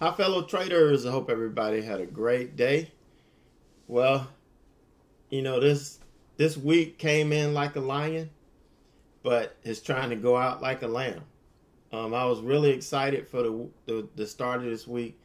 Hi, fellow traders. I hope everybody had a great day. Well, this week came in like a lion, but is trying to go out like a lamb. I was really excited for the start of this week,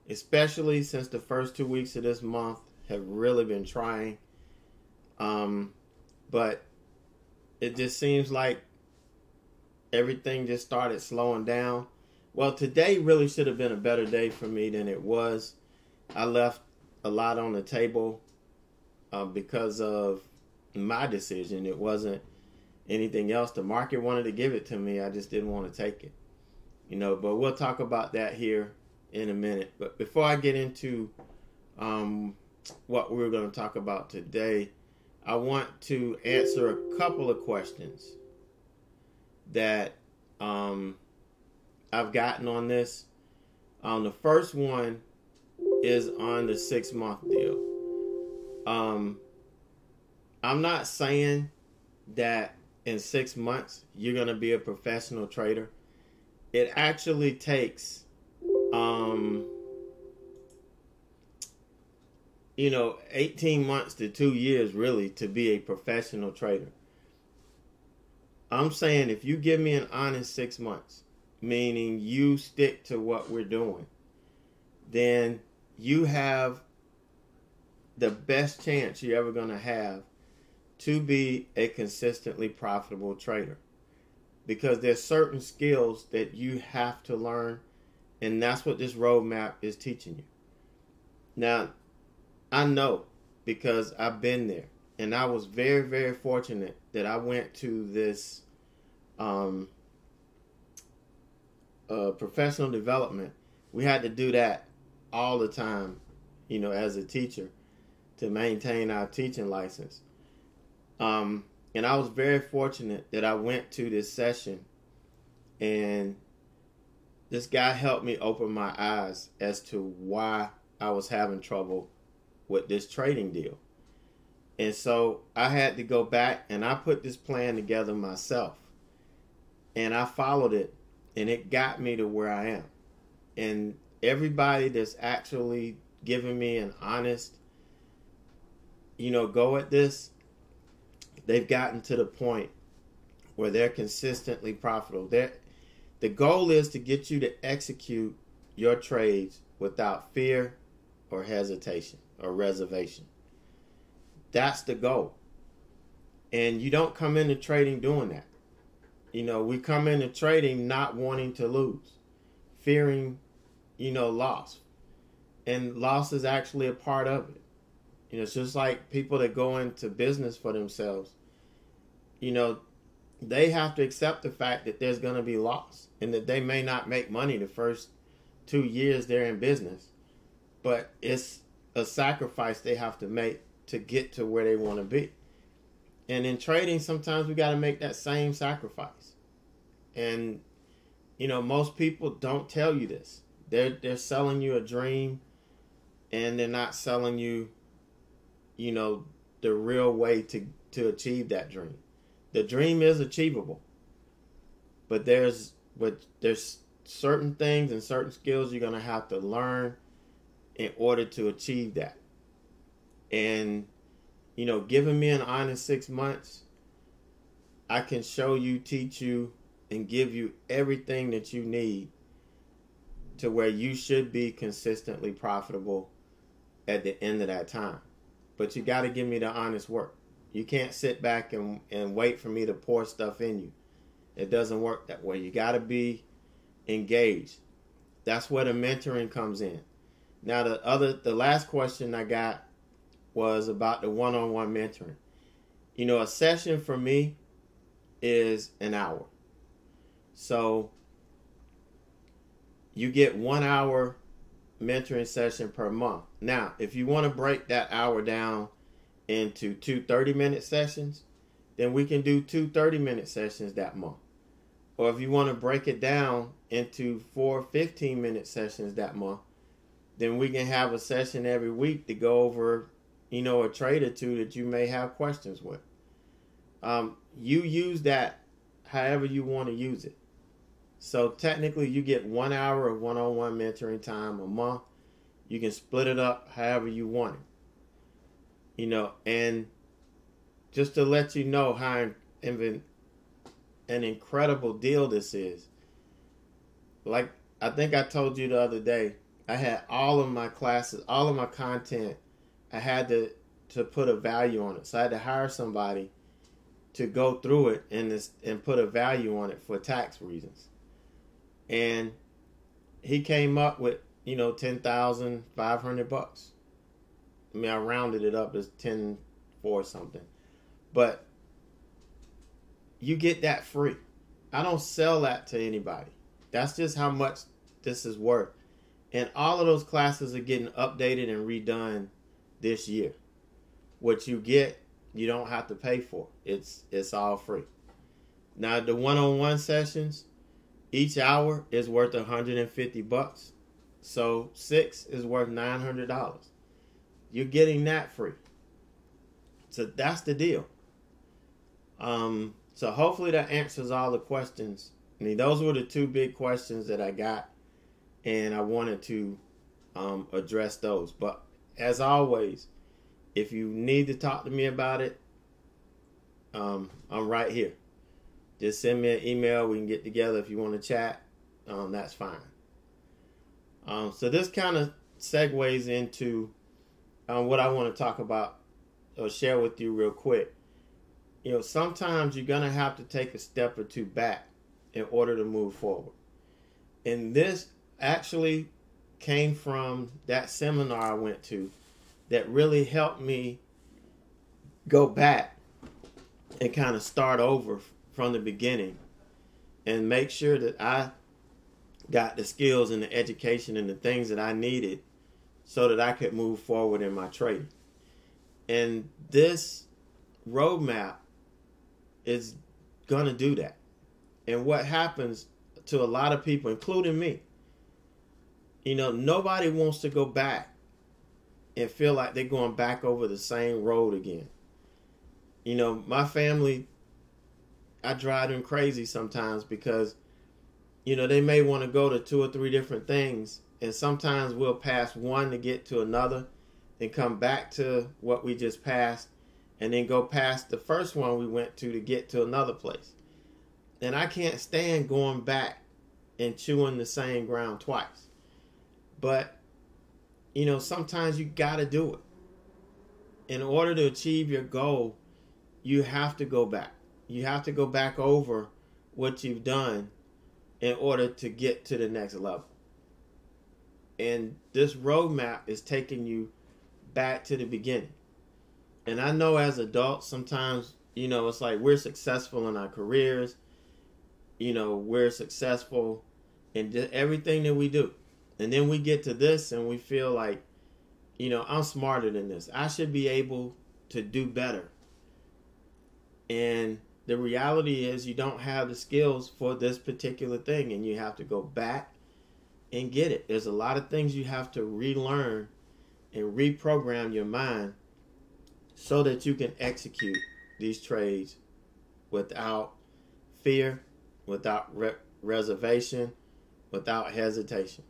especially since the first 2 weeks of this month have really been trying. But it just seems like everything just started slowing down. Well, today really should have been a better day for me than it was. I left a lot on the table because of my decision. It wasn't anything else. The market wanted to give it to me. I just didn't want to take it. But we'll talk about that here in a minute. But before I get into what we're going to talk about today, I want to answer a couple of questions that I've gotten on this. The first one is on the 6-month deal. I'm not saying that in 6 months you're going to be a professional trader. It actually takes 18 months to 2 years really to be a professional trader. I'm saying if you give me an honest 6 months, meaning you stick to what we're doing, then you have the best chance you're ever going to have to be a consistently profitable trader. Because there's certain skills that you have to learn, and that's what this roadmap is teaching you. Now, I know because I've been there, and I was very, very fortunate that I went to this professional development. We had to do that all the time, as a teacher to maintain our teaching license. And I was very fortunate that I went to this session, and this guy helped me open my eyes as to why I was having trouble with this trading deal. And so I had to go back and I put this plan together myself, and I followed it, and it got me to where I am. And everybody that's actually giving me an honest, go at this, they've gotten to the point where they're consistently profitable. The goal is to get you to execute your trades without fear or hesitation or reservation. That's the goal. And you don't come into trading doing that. We come into trading not wanting to lose, fearing, loss. And loss is actually a part of it. It's just like people that go into business for themselves. They have to accept the fact that there's going to be loss and that they may not make money the first 2 years they're in business. But it's a sacrifice they have to make to get to where they want to be. And in trading, sometimes we got to make that same sacrifice. And, most people don't tell you this. They're selling you a dream, and they're not selling you, the real way to achieve that dream. The dream is achievable, but there's certain things and certain skills you're going to have to learn in order to achieve that. And, giving me an honest 6 months, I can show you, teach you, and give you everything that you need to where you should be consistently profitable at the end of that time. But you got to give me the honest work. You can't sit back and wait for me to pour stuff in you. It doesn't work that way. You got to be engaged. That's where the mentoring comes in. Now, the last question I got was about the one-on-one mentoring. A session for me is an hour. So you get 1 hour mentoring session per month. Now, if you want to break that hour down into 2 30-minute sessions, then we can do 2 30-minute sessions that month. Or if you want to break it down into 4 15-minute sessions that month, then we can have a session every week to go over, a trade or two that you may have questions with. You use that however you want to use it. So technically you get 1 hour of one-on-one mentoring time a month. You can split it up however you want it. And just to let you know how an incredible deal this is. Like I think I told you the other day, I had all of my classes, all of my content, I had to put a value on it. So I had to hire somebody to go through it and put a value on it for tax reasons. And he came up with, $10,500. I mean, I rounded it up as 10 for something. But you get that free. I don't sell that to anybody. That's just how much this is worth. And all of those classes are getting updated and redone this year. What you get, you don't have to pay for. It's all free. Now, the one-on-one sessions, each hour is worth $150. So 6 is worth $900. You're getting that free. So that's the deal. So hopefully that answers all the questions. I mean, those were the 2 big questions that I got, and I wanted to address those. But as always, if you need to talk to me about it, I'm right here. Just send me an email. We can get together if you want to chat. That's fine. So this kind of segues into what I want to talk about or share with you real quick. Sometimes you're going to have to take a step or 2 back in order to move forward. And this actually came from that seminar I went to that really helped me go back and kind of start over from the beginning and make sure that I got the skills and the education and the things that I needed so that I could move forward in my trading. And this roadmap is going to do that. And what happens to a lot of people, including me, nobody wants to go back and feel like they're going back over the same road again. My family, I drive them crazy sometimes because, they may want to go to 2 or 3 different things, and sometimes we'll pass one to get to another, then come back to what we just passed, and then go past the first one we went to get to another place. And I can't stand going back and chewing the same ground twice. But, sometimes you got to do it. In order to achieve your goal, you have to go back. You have to go back over what you've done in order to get to the next level. And this roadmap is taking you back to the beginning. And I know as adults, sometimes, it's like we're successful in our careers. We're successful in everything that we do. And then we get to this and we feel like, I'm smarter than this. I should be able to do better. And the reality is you don't have the skills for this particular thing, and you have to go back and get it. There's a lot of things you have to relearn and reprogram your mind so that you can execute these trades without fear, without reservation, without hesitation.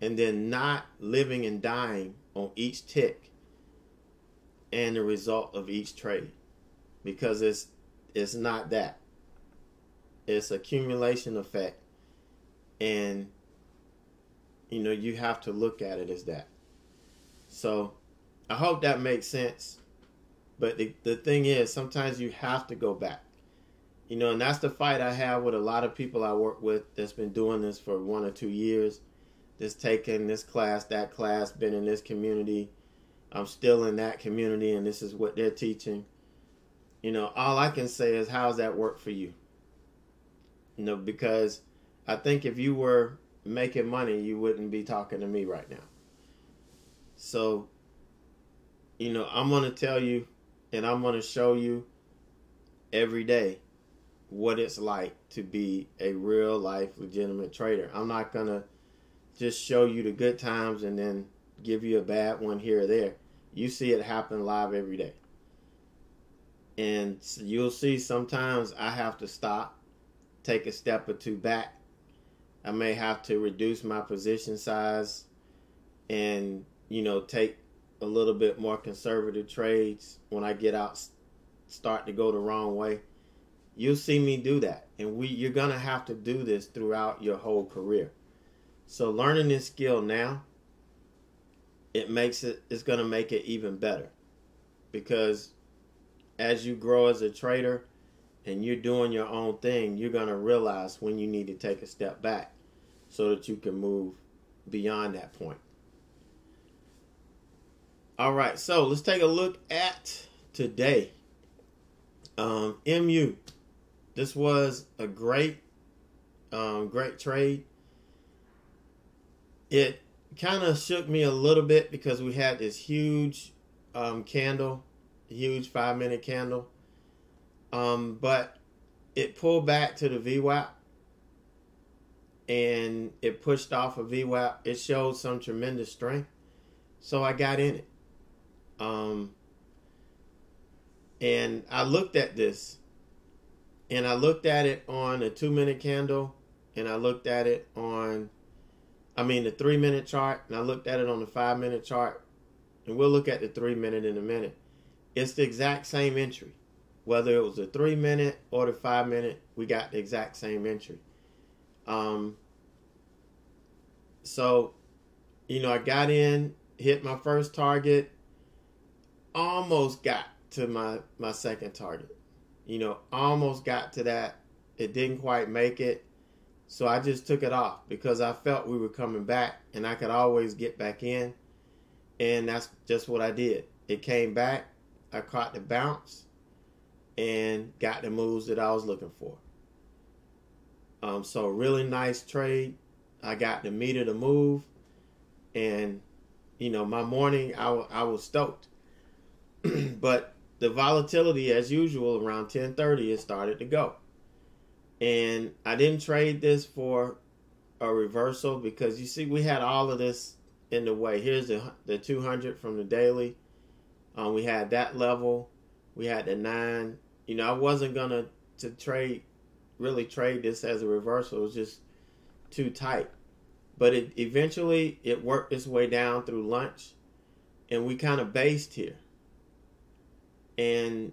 And then not living and dying on each tick and the result of each trade. Because it's not that. It's accumulation effect. And, you have to look at it as that. So I hope that makes sense. But the thing is, sometimes you have to go back. And that's the fight I have with a lot of people I work with that's been doing this for 1 or 2 years. That's taken this class, that class, been in this community. I'm still in that community, and this is what they're teaching. All I can say is, how's that work for you? Because I think if you were making money, you wouldn't be talking to me right now. So, I'm going to tell you, and I'm going to show you every day what it's like to be a real life legitimate trader. I'm not going to just show you the good times and then give you a bad one here or there. You see it happen live every day. And you'll see sometimes I have to stop, take a step or two back. I may have to reduce my position size and, take a little bit more conservative trades when I get out, start to go the wrong way. You'll see me do that. And you're going to have to do this throughout your whole career. So learning this skill now, it's going to make it even better. Because as you grow as a trader and you're doing your own thing, you're going to realize when you need to take a step back so that you can move beyond that point. All right, so let's take a look at today. MU. This was a great trade. It kind of shook me a little bit because we had this huge candle, huge 5-minute candle. But it pulled back to the VWAP and it pushed off a VWAP. It showed some tremendous strength. So I got in it. And I looked at this, and I looked at it on a 2-minute candle, and I looked at it on, the 3-minute chart, and I looked at it on the 5-minute chart, and we'll look at the 3-minute in a minute. It's the exact same entry. Whether it was the 3-minute or the 5-minute, we got the exact same entry. So, I got in, hit my first target, almost got to my second target. Almost got to that. It didn't quite make it. So I just took it off because I felt we were coming back and I could always get back in. And that's just what I did. It came back. I caught the bounce and got the moves that I was looking for. So really nice trade. I got the meat of the move. And, my morning, I was stoked. But the volatility, as usual, around 10:30, it started to go. And I didn't trade this for a reversal because, you see, we had all of this in the way. Here's the 200 from the daily. We had that level. We had the 9. I wasn't going to really trade this as a reversal. It was just too tight. But eventually, it worked its way down through lunch. And we kind of based here. And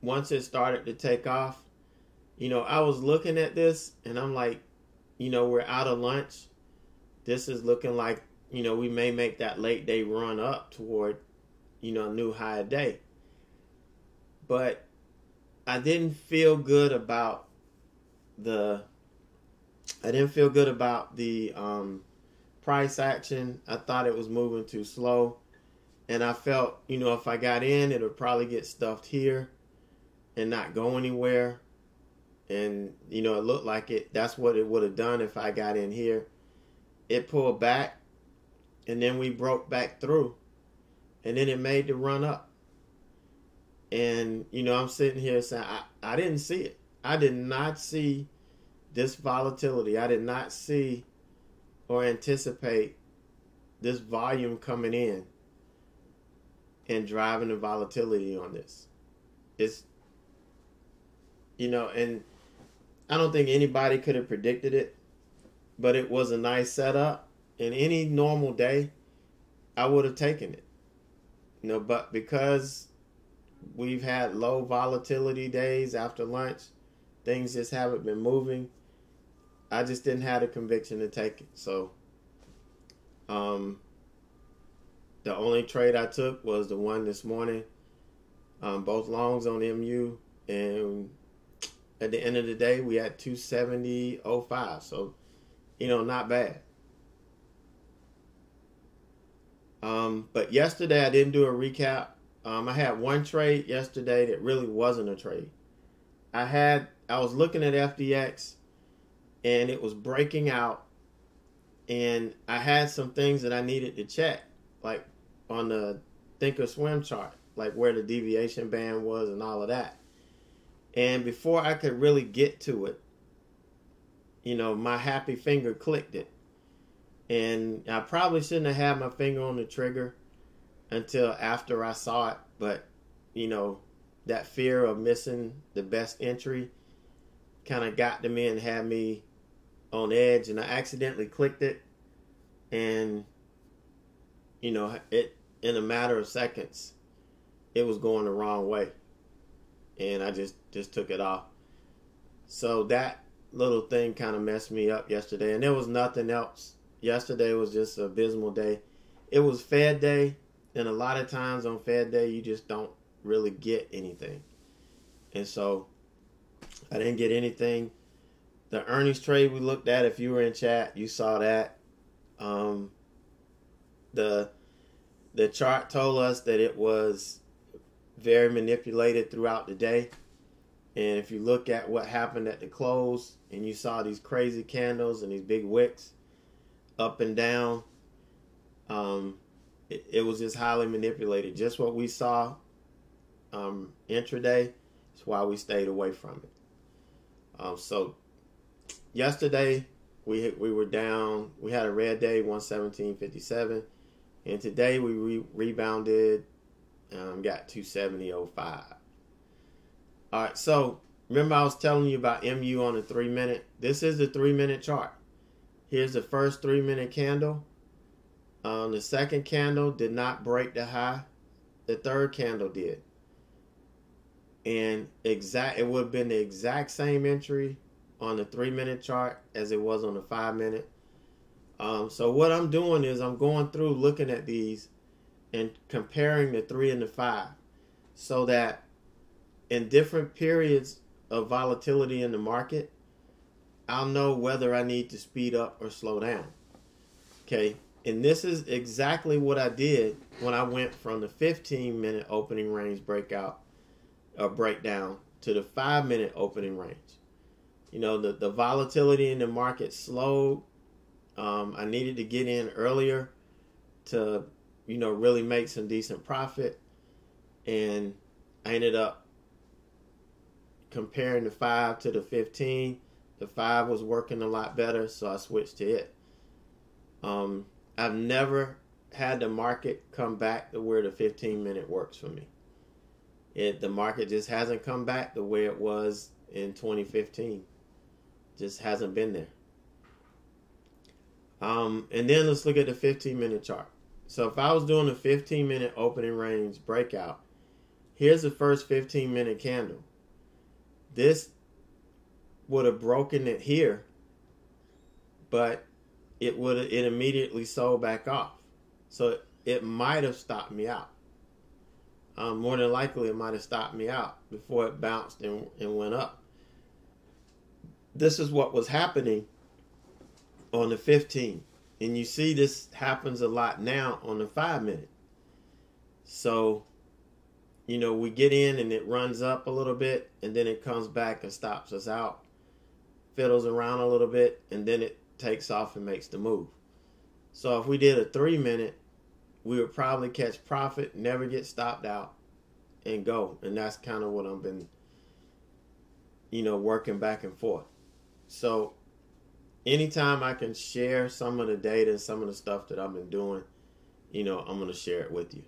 once it started to take off, I was looking at this and I'm like, we're out of lunch. This is looking like, we may make that late day run up toward, a new high day. But I didn't feel good about the price action. I thought it was moving too slow. And I felt, if I got in, it would probably get stuffed here and not go anywhere. And, it looked like that's what it would have done if I got in here. It pulled back, and then we broke back through. And then it made the run up. And, I'm sitting here saying, I didn't see it. I did not see this volatility. I did not see or anticipate this volume coming in and driving the volatility on this. It's, and I don't think anybody could have predicted it, but it was a nice setup. And any normal day, I would have taken it. But because we've had low volatility days after lunch, things just haven't been moving, I just didn't have the conviction to take it. So, the only trade I took was the one this morning, both longs on MU, and at the end of the day, we had 270.05. So, not bad. But yesterday I didn't do a recap. I had one trade yesterday that really wasn't a trade. I was looking at FDX and it was breaking out, and I had some things that I needed to check, like on the Thinkorswim chart, like where the deviation band was and all of that. And before I could really get to it, my happy finger clicked it. And I probably shouldn't have had my finger on the trigger until after I saw it. But, that fear of missing the best entry kind of got to me and had me on edge, and I accidentally clicked it, and it in a matter of seconds it was going the wrong way, and I just took it off. So that little thing kind of messed me up yesterday, and there was nothing else. Yesterday was just an abysmal day. It was Fed day, and a lot of times on Fed day you just don't really get anything, and so I didn't get anything. The earnings trade we looked at, if you were in chat, you saw that. The chart told us that it was very manipulated throughout the day. And if you look at what happened at the close, and you saw these crazy candles and these big wicks up and down, it was just highly manipulated. Just what we saw intraday is why we stayed away from it. So yesterday we were down. We had a red day, 117.57, and today we rebounded, got 270.05. All right, so remember I was telling you about MU on the 3-minute. This is the 3-minute chart. Here's the first 3-minute candle. The second candle did not break the high. The third candle did. And it would have been the exact same entry on the 3-minute chart as it was on the 5-minute. So what I'm doing is I'm going through looking at these and comparing the 3 and the 5, so that in different periods of volatility in the market, I'll know whether I need to speed up or slow down. Okay, and this is exactly what I did when I went from the 15-minute opening range breakdown to the 5-minute opening range. The volatility in the market slowed. I needed to get in earlier to, really make some decent profit. And I ended up comparing the 5 to the 15. The 5 was working a lot better, so I switched to it. I've never had the market come back to where the 15-minute works for me. The market just hasn't come back the way it was in 2015. Just hasn't been there. And then let's look at the 15-minute chart. So if I was doing a 15-minute opening range breakout, here's the first 15-minute candle. This would have broken it here, but it immediately sold back off. So it might have stopped me out. More than likely, it might have stopped me out before it bounced and went up. This is what was happening on the 15. And you see this happens a lot now on the 5-minute. So, we get in and it runs up a little bit, and then it comes back and stops us out, fiddles around a little bit, and then it takes off and makes the move. So if we did a 3-minute, we would probably catch profit, never get stopped out, and go. And that's kind of what I've been, working back and forth. So anytime I can share some of the data and some of the stuff that I've been doing, I'm going to share it with you.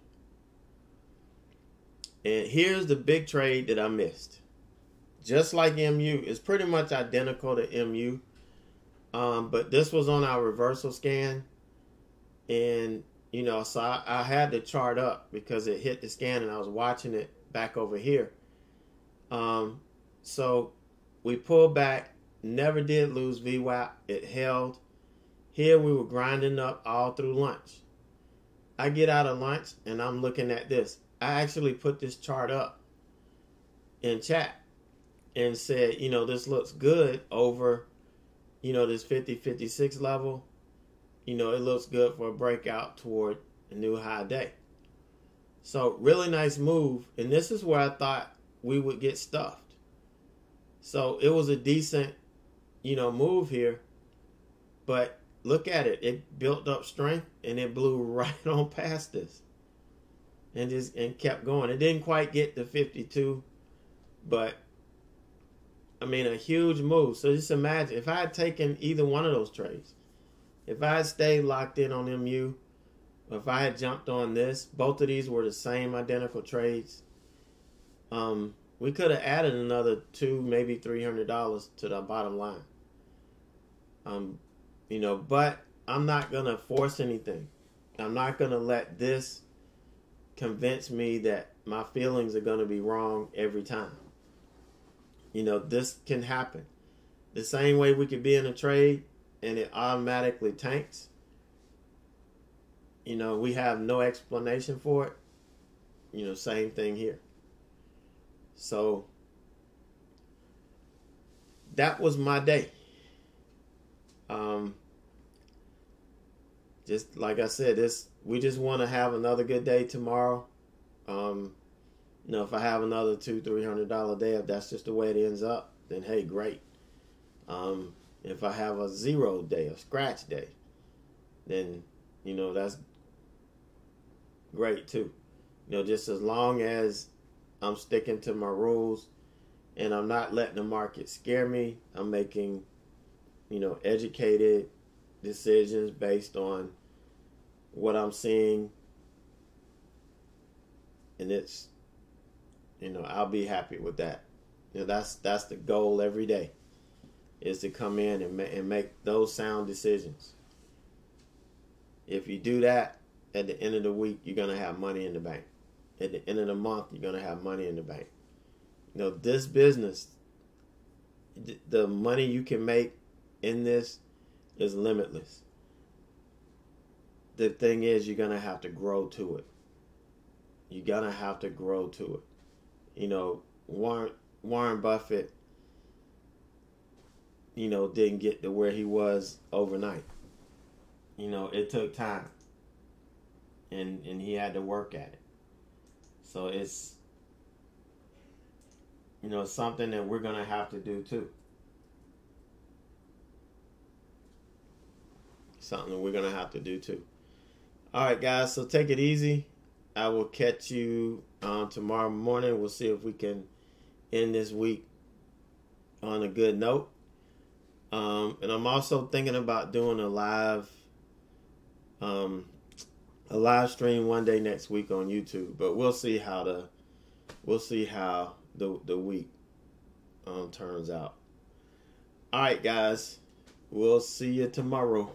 And here's the big trade that I missed. Just like MU, it's pretty much identical to MU. But this was on our reversal scan. And, so I had the chart up because it hit the scan and I was watching it back over here. So we pulled back, never did lose VWAP. It held. Here we were grinding up all through lunch. I get out of lunch and I'm looking at this. I actually put this chart up in chat and said, this looks good over, this 50-56 level. It looks good for a breakout toward a new high day. So really nice move. And this is where I thought we would get stuffed. So it was a decent, move here. But look at it. It built up strength and it blew right on past this. And kept going. It didn't quite get to 52, but a huge move. So just imagine if I had taken either one of those trades, if I had stayed locked in on MU, or if I had jumped on this, both of these were the same identical trades. we could have added another $200, maybe $300 to the bottom line. But I'm not gonna force anything. I'm not gonna let this convince me that my feelings are gonna be wrong every time. This can happen. The same way we could be in a trade and it automatically tanks. We have no explanation for it. Same thing here. So that was my day. Just like I said, we just want to have another good day tomorrow. If I have another $200-$300 day, if that's just the way it ends up, then hey, great. If I have a zero day, a scratch day, then that's great too. Just as long as I'm sticking to my rules and I'm not letting the market scare me, I'm making educated decisions based on what I'm seeing, and it's I'll be happy with that. That's the goal every day, is to come in and make those sound decisions. If you do that, at the end of the week, you're gonna have money in the bank. At the end of the month, you're gonna have money in the bank. This business, the money you can make in this is limitless. The thing is, you're gonna have to grow to it. You're gonna have to grow to it. Warren Buffett, didn't get to where he was overnight. It took time, and he had to work at it. So it's something that we're gonna have to do too. Something that we're gonna have to do too. All right, guys. So take it easy. I will catch you tomorrow morning. We'll see if we can end this week on a good note. And I'm also thinking about doing a live stream one day next week on YouTube. But we'll see how the week turns out. All right, guys. We'll see you tomorrow.